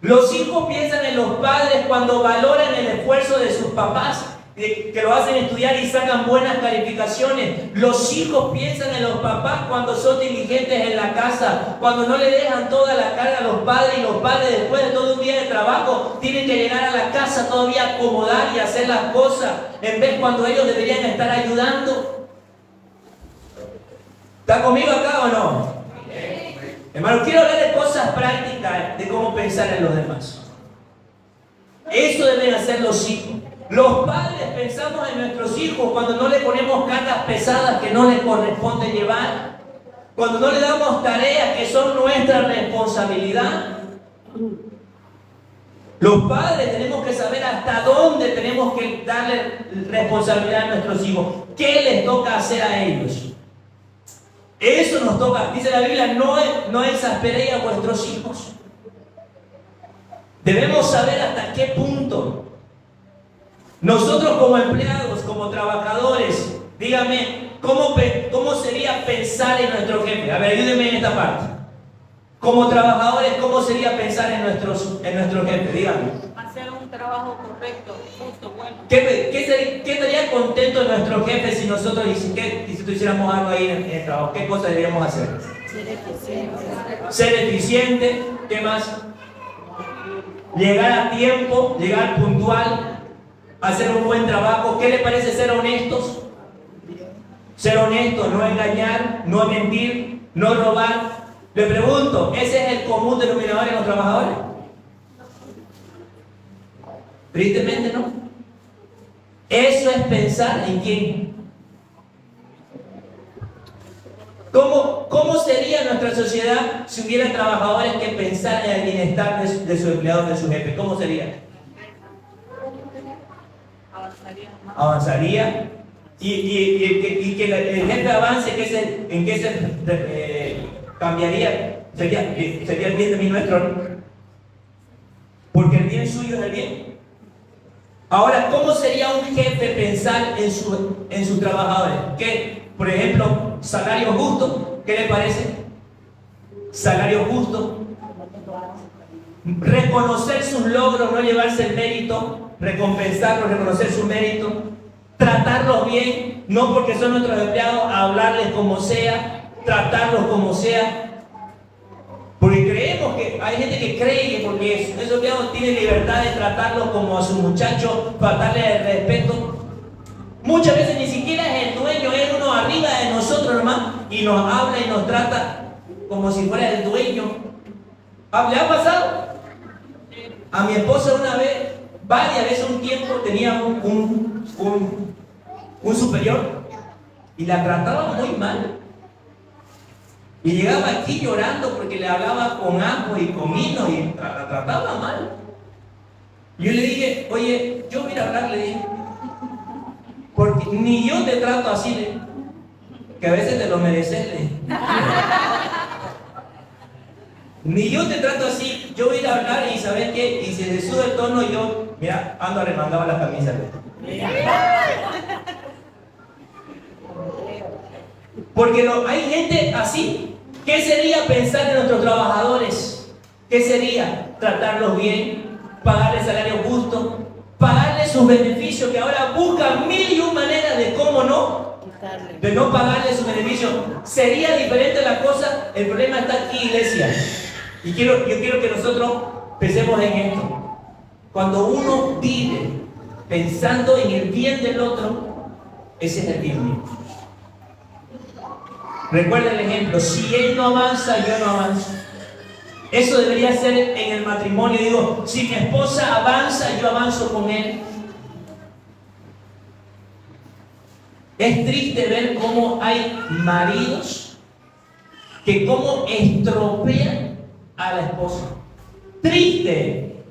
Los hijos piensan en los padres cuando valoran el esfuerzo de sus papás, que lo hacen estudiar y sacan buenas calificaciones. Los hijos piensan en los papás cuando son diligentes en la casa, cuando no le dejan toda la carga a los padres, y los padres después de todo un día de trabajo tienen que llegar a la casa todavía a acomodar y hacer las cosas, en vez cuando ellos deberían estar ayudando. ¿Está conmigo acá o no? Hermano, quiero hablar de cosas prácticas, de cómo pensar en los demás. Eso deben hacer los hijos. Los padres pensamos en nuestros hijos cuando no le ponemos cargas pesadas que no les corresponde llevar, cuando no le damos tareas que son nuestra responsabilidad. Los padres tenemos que saber hasta dónde tenemos que darle responsabilidad a nuestros hijos, qué les toca hacer a ellos. Eso nos toca. Dice la Biblia, no exasperéis a vuestros hijos. Debemos saber hasta qué punto. Nosotros como empleados, como trabajadores, dígame, ¿cómo sería pensar en nuestro jefe? A ver, ayúdenme en esta parte. Como trabajadores, ¿cómo sería pensar en nuestro jefe? Dígame. Hacer un trabajo correcto, justo, bueno. ¿Qué estaría contento nuestro jefe si nosotros hiciéramos algo ahí en el trabajo? ¿Qué cosas deberíamos hacer? Ser eficiente. Ser eficiente. ¿Qué más? Llegar a tiempo, llegar puntual, hacer un buen trabajo. ¿Qué le parece ser honestos? Ser honestos, no engañar, no mentir, no robar. Le pregunto, ¿ese es el común denominador en los trabajadores? Tristemente no. Eso es pensar en quién. ¿Cómo sería nuestra sociedad si hubiera trabajadores que pensaran en el bienestar de sus empleados, de su jefe? ¿Cómo sería? Avanzaría. Y que el jefe avance, ¿en qué se cambiaría? Sería el bien también nuestro, ¿no? Porque el bien suyo es el bien. Ahora, ¿cómo sería un jefe pensar en sus trabajadores? ¿Qué? Por ejemplo, salario justo. ¿Qué le parece? Salario justo. Reconocer sus logros, no llevarse el mérito. Recompensarlos, reconocer su mérito. Tratarlos bien, no porque son nuestros empleados, hablarles como sea, tratarlos como sea. Porque creemos que hay gente que cree que porque esos empleados tienen libertad de tratarlos como a sus muchachos, faltarles el respeto. Muchas veces ni siquiera es el dueño, es uno arriba de nosotros nomás, y nos habla y nos trata como si fuera el dueño. ¿Le ha pasado? A mi esposa una vez, varias veces un tiempo, tenía un superior y la trataba muy mal. Y llegaba aquí llorando porque le hablaba con ajo y comino y la trataba mal. Yo le dije, oye, yo voy a ir a hablar, le dije, porque ni yo te trato así, que a veces te lo mereces. Ni yo te trato así. Yo voy a ir a hablar y ¿sabes qué? Y si se sube el tono, yo, mira, ando arremangado la camisa. Porque no, hay gente así. ¿Qué sería pensar en nuestros trabajadores? ¿Qué sería tratarlos bien, pagarles salarios justos, pagarles sus beneficios, que ahora buscan mil y un maneras de cómo no, de no pagarles sus beneficios? ¿Sería diferente la cosa? El problema está aquí, iglesia. Y yo quiero que nosotros pensemos en esto. Cuando uno vive pensando en el bien del otro, ese es el bien mío. Recuerda el ejemplo, si él no avanza, yo no avanzo. Eso debería ser en el matrimonio. Digo, si mi esposa avanza, yo avanzo con él. Es triste ver cómo hay maridos que cómo estropean a la esposa. Triste.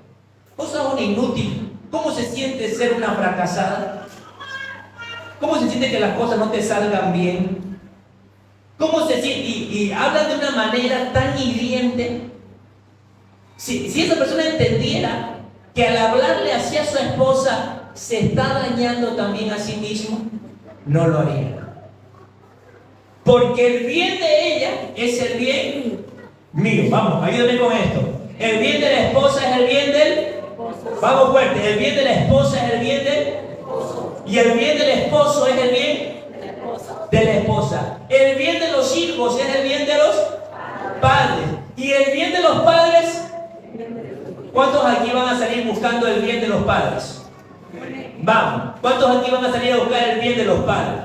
Vos sos un inútil. ¿Cómo se siente ser una fracasada? ¿Cómo se siente que las cosas no te salgan bien? ¿Cómo se siente? Y hablan de una manera tan hiriente. Si esa persona entendiera que al hablarle así a su esposa se está dañando también a sí mismo, no lo haría. Porque el bien de ella es el bien mío. Vamos, ayúdame con esto. El bien de la esposa es el bien del... Vamos fuerte. El bien de la esposa es el bien del... Y el bien del esposo es el bien de la esposa. El bien de los hijos es el bien de los padres. Y el bien de los padres... ¿Cuántos aquí van a salir buscando el bien de los padres? Vamos. ¿Cuántos aquí van a salir a buscar el bien de los padres?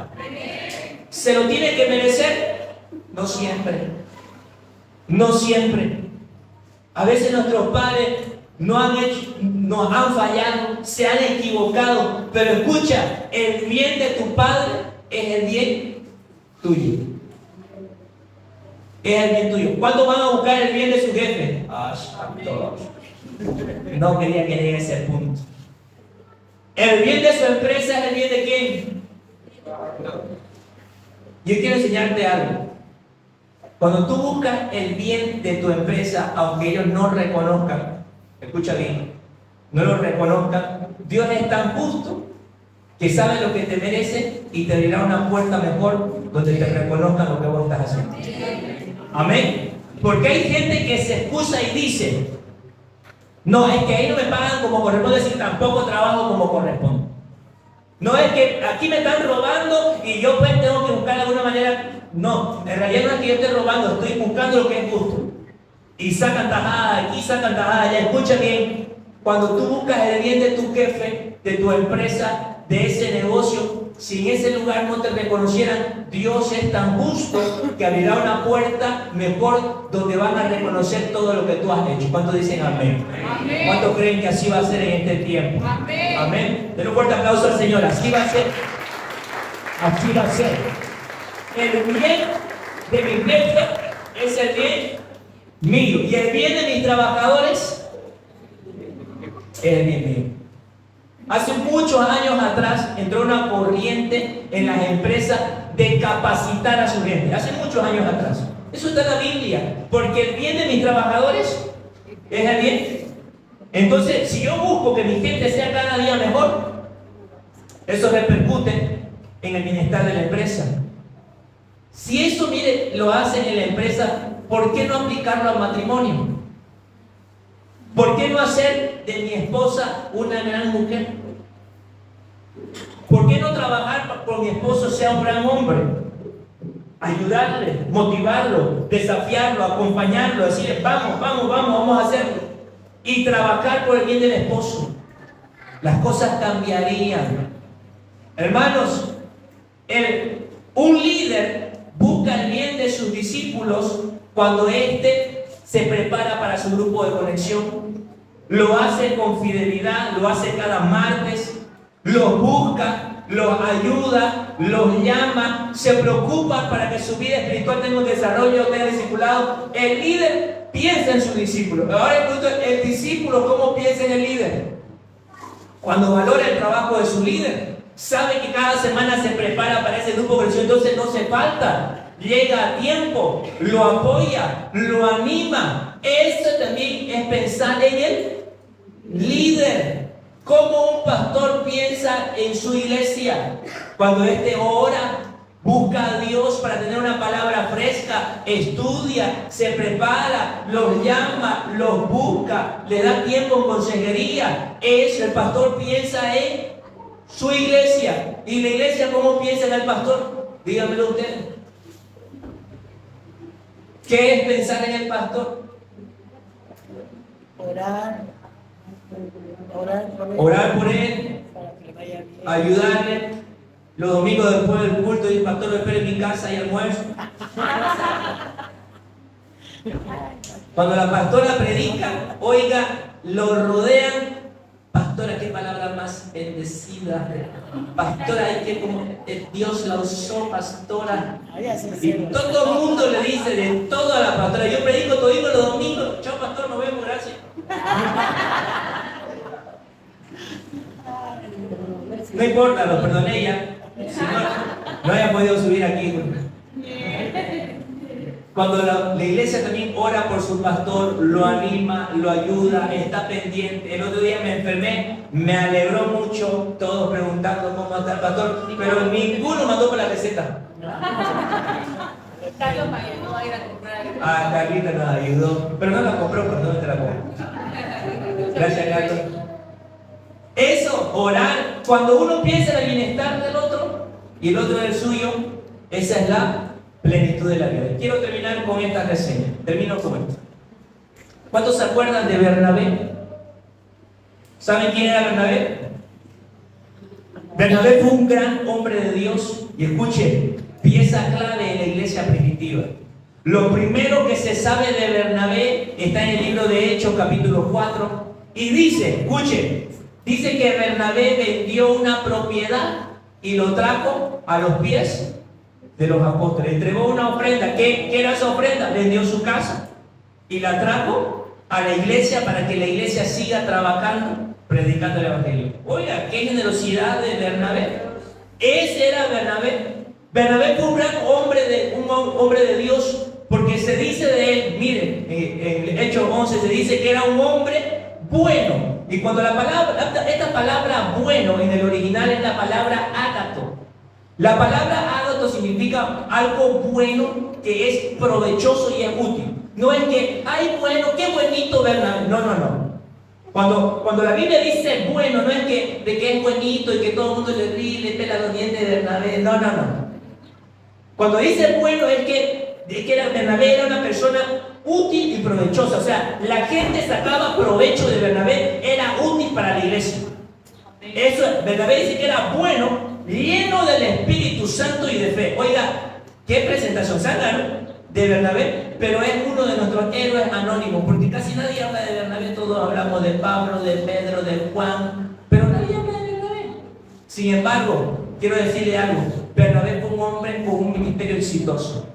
¿Se lo tiene que merecer? No siempre. No siempre. A veces nuestros padres nos han fallado, se han equivocado, pero escucha, el bien de tu padre es el bien tuyo. Es el bien tuyo. ¿Cuántos van a buscar el bien de su jefe? No quería que llegue a ese punto. El bien de su empresa es el bien de quién. Yo quiero enseñarte algo. Cuando tú buscas el bien de tu empresa, aunque ellos no reconozcan, escucha bien, no lo reconozcan, Dios es tan justo que sabe lo que te merece y te abrirá una puerta mejor donde te reconozcan lo que vos estás haciendo. Amén. Porque hay gente que se excusa y dice: no, es que ahí no me pagan como corresponde, decir, tampoco trabajo como corresponde. No, es que aquí me están robando y yo pues tengo que buscar de alguna manera. No, en realidad no es que yo esté robando, estoy buscando lo que es justo. Y sacan tajada aquí, sacan tajada allá. Escucha bien, cuando tú buscas el bien de tu jefe, de tu empresa, de ese negocio, si en ese lugar no te reconocieran, Dios es tan justo que abrirá una puerta mejor donde van a reconocer todo lo que tú has hecho. ¿Cuántos dicen amén? Amén. ¿Cuántos creen que así va a ser en este tiempo? Amén. Amén. Denle un fuerte aplauso al Señor. Así va a ser. Así va a ser. El bien de mi jefe es el bien mío. Y el bien de mis trabajadores es el bien mío. Hace muchos años atrás entró una corriente en las empresas de capacitar a su gente. Hace muchos años atrás. Eso está en la Biblia. Porque el bien de mis trabajadores es el bien. Entonces, si yo busco que mi gente sea cada día mejor, eso repercute en el bienestar de la empresa. Si eso, mire, lo hacen en la empresa, ¿por qué no aplicarlo al matrimonio? ¿Por qué no hacer de mi esposa una gran mujer? ¿Por qué no trabajar para que mi esposo sea un gran hombre? Ayudarle, motivarlo, desafiarlo, acompañarlo, decirle, vamos a hacerlo. Y trabajar por el bien del esposo. Las cosas cambiarían. Hermanos, un líder busca el bien de sus discípulos cuando éste se prepara para su grupo de conexión. Lo hace con fidelidad, lo hace cada martes, los busca, los ayuda, los llama, se preocupa para que su vida espiritual tenga un desarrollo, tenga discipulado. El líder piensa en su discípulo. Ahora el discípulo, ¿cómo piensa en el líder? Cuando valora el trabajo de su líder. sabe que cada semana se prepara para ese grupo de oración, entonces no se falta, llega a tiempo, lo apoya, lo anima. Eso también es pensar en el líder. ¿Cómo un pastor piensa en su iglesia? Cuando éste ora, busca a Dios para tener una palabra fresca, estudia, se prepara, los llama, los busca, le da tiempo en consejería. Eso, el pastor piensa en su iglesia. ¿Y la iglesia cómo piensa en el pastor? Dígamelo usted. ¿Qué es pensar en el pastor? Orar por él, ayudarle. Los domingos después del culto, dice: pastor, me espere en mi casa y almuerzo. Cuando la pastora predica, oiga, lo rodean. Pastora, qué palabra más bendecida. Pastora, hay que como Dios la usó, pastora. Y todo el mundo le dice de todo a la pastora: yo predico todo los domingos. Chao, pastor, nos vemos, gracias. No importa, lo perdoné ya. Si no haya podido subir aquí. Cuando la iglesia también ora por su pastor, lo anima, lo ayuda, está pendiente. El otro día me enfermé, me alegró mucho, todos preguntando cómo está el pastor, pero ninguno mandó por la receta. Carlos me ayudó a ir a comprar. Carlita nos ayudó, pero no la compró, ¿por dónde te la compró? Gracias, Carlos. Eso, orar, cuando uno piensa en el bienestar del otro y el otro en el suyo, esa es la plenitud de la vida. Quiero terminar con esta reseña. Termino con esto. ¿Cuántos se acuerdan de Bernabé? ¿Saben quién era Bernabé? Bernabé fue un gran hombre de Dios. Y escuche, pieza clave en la iglesia primitiva. Lo primero que se sabe de Bernabé está en el libro de Hechos, capítulo 4. Y dice, escuche, dice que Bernabé vendió una propiedad y lo trajo a los pies de los apóstoles. Entregó una ofrenda. ¿Qué era esa ofrenda? Vendió su casa y la trajo a la iglesia para que la iglesia siga trabajando, predicando el evangelio. Oiga, qué generosidad de Bernabé. Ese era Bernabé. Bernabé fue un gran hombre de Dios, porque se dice de él, miren, en Hechos 11 se dice que era un hombre bueno. Y cuando esta palabra bueno en el original es la palabra ágato. La palabra ágato significa algo bueno que es provechoso y es útil. No es que, ay, bueno, qué bonito Bernabé. No. Cuando la Biblia dice bueno, no es que de que es bonito y que todo el mundo le ríe, le pela los dientes de Bernabé. No. Cuando dice bueno es que Bernabé era una persona útil y provechosa. O sea, la gente sacaba provecho de Bernabé, era útil para la iglesia. Eso, Bernabé dice que era bueno, lleno del Espíritu Santo y de fe. Oiga, qué presentación sangana de Bernabé, pero es uno de nuestros héroes anónimos, porque casi nadie habla de Bernabé. Todos hablamos de Pablo, de Pedro, de Juan, pero nadie habla de Bernabé. Sin embargo, quiero decirle algo: Bernabé fue un hombre con un ministerio exitoso.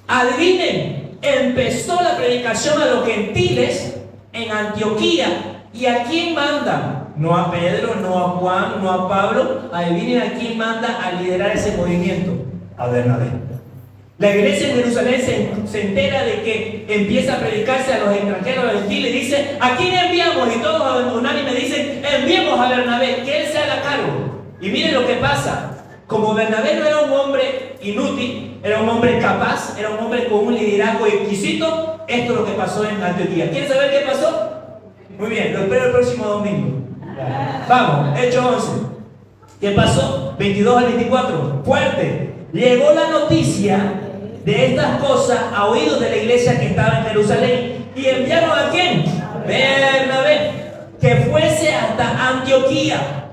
Adivinen, empezó la predicación a los gentiles en Antioquía. ¿Y a quién manda? No a Pedro, no a Juan, no a Pablo. Adivinen a quién manda a liderar ese movimiento: a Bernabé. La iglesia en Jerusalén se entera de que empieza a predicarse a los extranjeros, a los gentiles, y dice: ¿a quién enviamos? Y todos unánime dicen: enviemos a Bernabé, que él se haga cargo. Y miren lo que pasa. Como Bernabé no era un hombre inútil, era un hombre capaz, era un hombre con un liderazgo exquisito, esto es lo que pasó en Antioquía. ¿Quieren saber qué pasó? Muy bien, lo espero el próximo domingo. Vamos, Hechos 11. ¿Qué pasó? 22 al 24. Fuerte. Llegó la noticia de estas cosas a oídos de la iglesia que estaba en Jerusalén. ¿Y enviaron a quién? Bernabé, que fuese hasta Antioquía.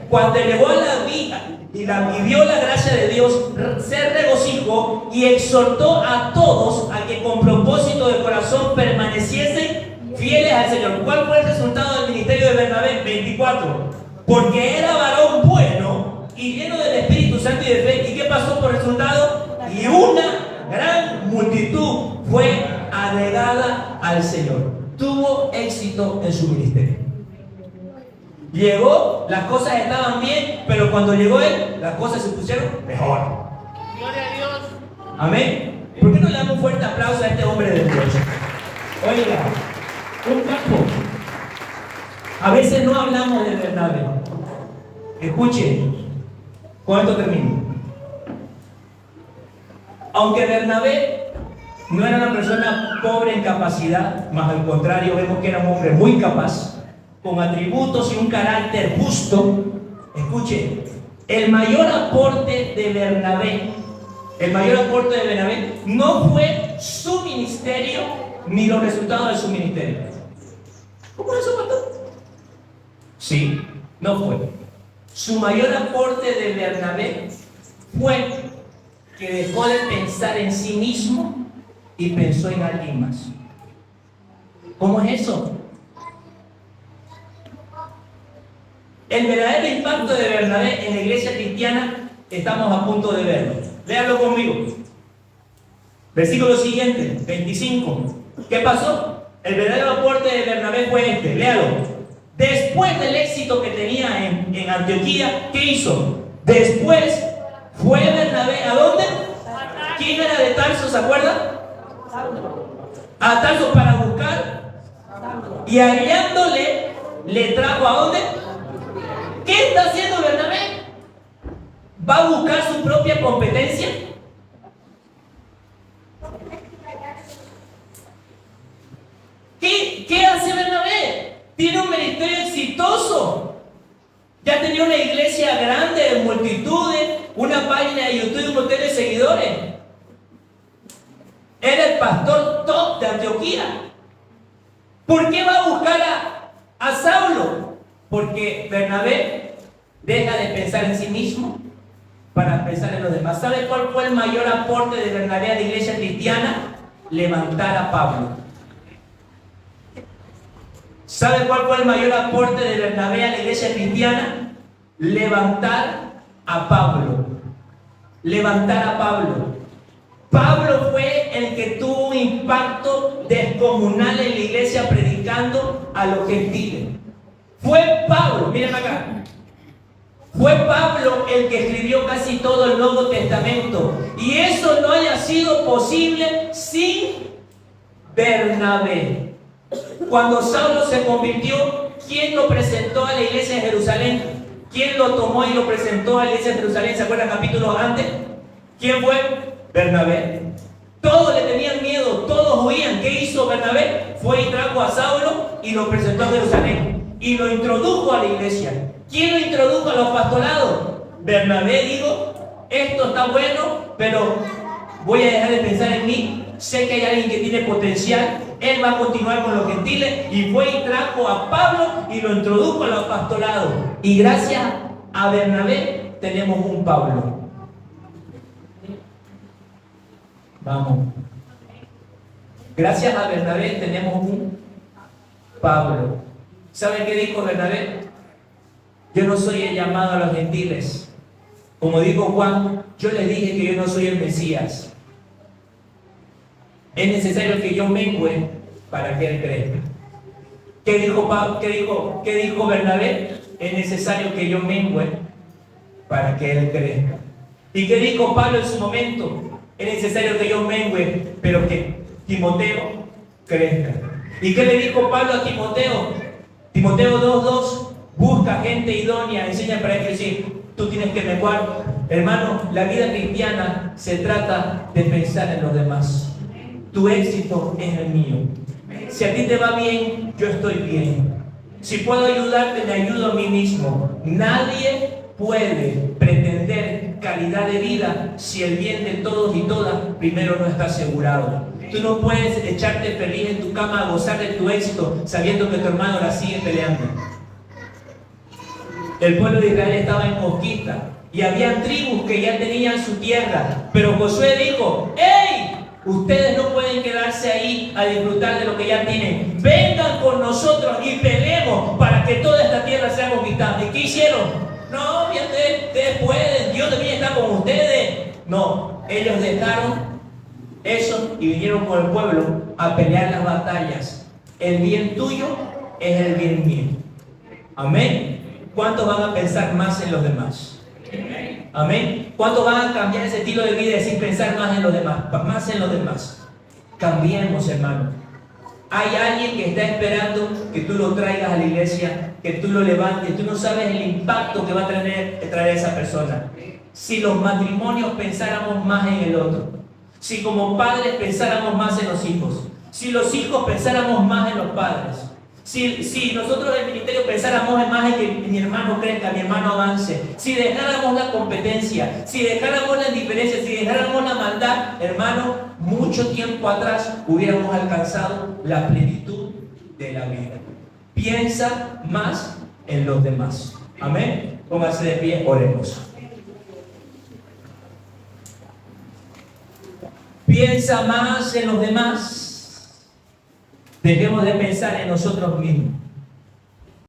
Cuando llegó a la vida y vio la gracia de Dios, se regocijó y exhortó a todos a que con propósito de corazón permaneciesen fieles al Señor. ¿Cuál fue el resultado del ministerio de Bernabé? 24. Porque era varón bueno y lleno del Espíritu Santo y de fe. ¿Y qué pasó por resultado? Y una gran multitud fue agregada al Señor. Tuvo éxito en su ministerio. Llegó, las cosas estaban bien, pero cuando llegó él, las cosas se pusieron mejor. Gloria a Dios. Amén. ¿Por qué no le damos un fuerte aplauso a este hombre de Dios? Oiga, un campo. A veces no hablamos de Bernabé. Escuche, con esto termino. Aunque Bernabé no era una persona pobre en capacidad, más al contrario, vemos que era un hombre muy capaz, con atributos y un carácter justo. Escuche, el mayor aporte de Bernabé no fue su ministerio ni los resultados de su ministerio. ¿Cómo es eso, pastor? Sí, no fue. Su mayor aporte de Bernabé fue que dejó de pensar en sí mismo y pensó en alguien más. ¿Cómo es eso? El verdadero impacto de Bernabé en la iglesia cristiana estamos a punto de verlo. Léalo conmigo. Versículo siguiente, 25. ¿Qué pasó? El verdadero aporte de Bernabé fue este. Léalo. Después del éxito que tenía en Antioquía, ¿qué hizo? Después fue Bernabé, ¿a dónde? ¿Quién era de Tarso, se acuerdan? A Tarso para buscar. Y hallándole, le trajo ¿a dónde? ¿Qué está haciendo Bernabé? ¿Va a buscar su propia competencia? ¿Qué hace Bernabé? Tiene un ministerio exitoso. Ya tenía una iglesia grande de multitudes, una página de YouTube, un montón de seguidores. Era el pastor top de Antioquía. ¿Por qué va a buscar a Saulo? Porque Bernabé deja de pensar en sí mismo para pensar en los demás. ¿Sabe cuál fue el mayor aporte de Bernabé a la iglesia cristiana? Levantar a Pablo. ¿Sabe cuál fue el mayor aporte de Bernabé a la iglesia cristiana? Levantar a Pablo. Levantar a Pablo. Pablo fue el que tuvo un impacto descomunal en la iglesia predicando a los gentiles. Fue Pablo, miren acá. Fue Pablo el que escribió casi todo el Nuevo Testamento. Y eso no haya sido posible sin Bernabé. Cuando Saulo se convirtió, ¿quién lo presentó a la iglesia de Jerusalén? ¿Quién lo tomó y lo presentó a la iglesia de Jerusalén? ¿Se acuerdan capítulos antes? ¿Quién fue? Bernabé. Todos le tenían miedo, todos huían. ¿Qué hizo Bernabé? Fue y trajo a Saulo y lo presentó a Jerusalén. Y lo introdujo a la iglesia. ¿Quién lo introdujo a los apostolados? Bernabé dijo, esto está bueno, pero voy a dejar de pensar en mí. Sé que hay alguien que tiene potencial. Él va a continuar con los gentiles. Y fue y trajo a Pablo y lo introdujo a los apostolados. Y gracias a Bernabé tenemos un Pablo. Vamos. Gracias a Bernabé tenemos un Pablo. ¿Saben qué dijo Bernabé? Yo no soy el llamado a los gentiles. Como dijo Juan, yo les dije que yo no soy el Mesías. Es necesario que yo mengüe para que él crezca. ¿Qué dijo Bernabé? Es necesario que yo mengüe para que él crezca. ¿Y qué dijo Pablo en su momento? Es necesario que yo mengüe, pero que Timoteo crezca. ¿Y qué le dijo Pablo a Timoteo? Timoteo 2:2, busca gente idónea, enseña para él decir, tú tienes que menguar. Hermano, la vida cristiana se trata de pensar en los demás. Tu éxito es el mío. Si a ti te va bien, yo estoy bien. Si puedo ayudarte, me ayudo a mí mismo. Nadie puede pretender calidad de vida si el bien de todos y todas primero no está asegurado. Tú no puedes echarte feliz en tu cama a gozar de tu éxito sabiendo que tu hermano la sigue peleando. El pueblo de Israel estaba en conquista y había tribus que ya tenían su tierra, pero Josué dijo, ¡hey! Ustedes no pueden quedarse ahí a disfrutar de lo que ya tienen. Vengan con nosotros y peleemos para que toda esta tierra sea conquistada. ¿Y qué hicieron? No, ya ustedes pueden, Dios también está con ustedes. No, ellos dejaron eso y vinieron con el pueblo a pelear las batallas. El bien tuyo es el bien mío. Amén. ¿cuántos van a pensar más en los demás? Amén. ¿Cuántos van a cambiar ese estilo de vida y decir pensar más en los demás? Más en los demás. Cambiemos, hermano. Hay alguien que está esperando que tú lo traigas a la iglesia, que tú lo levantes. Tú no sabes el impacto que va a traer esa persona. Si los matrimonios pensáramos más en el otro, si como padres pensáramos más en los hijos, si los hijos pensáramos más en los padres, si nosotros del ministerio pensáramos más en que mi hermano crezca, mi hermano avance, si dejáramos la competencia, si dejáramos la indiferencia, si dejáramos la maldad, hermano, mucho tiempo atrás hubiéramos alcanzado la plenitud de la vida. Piensa más en los demás. Amén. Póngase de pie, oremos. Piensa más en los demás. Dejemos de pensar en nosotros mismos.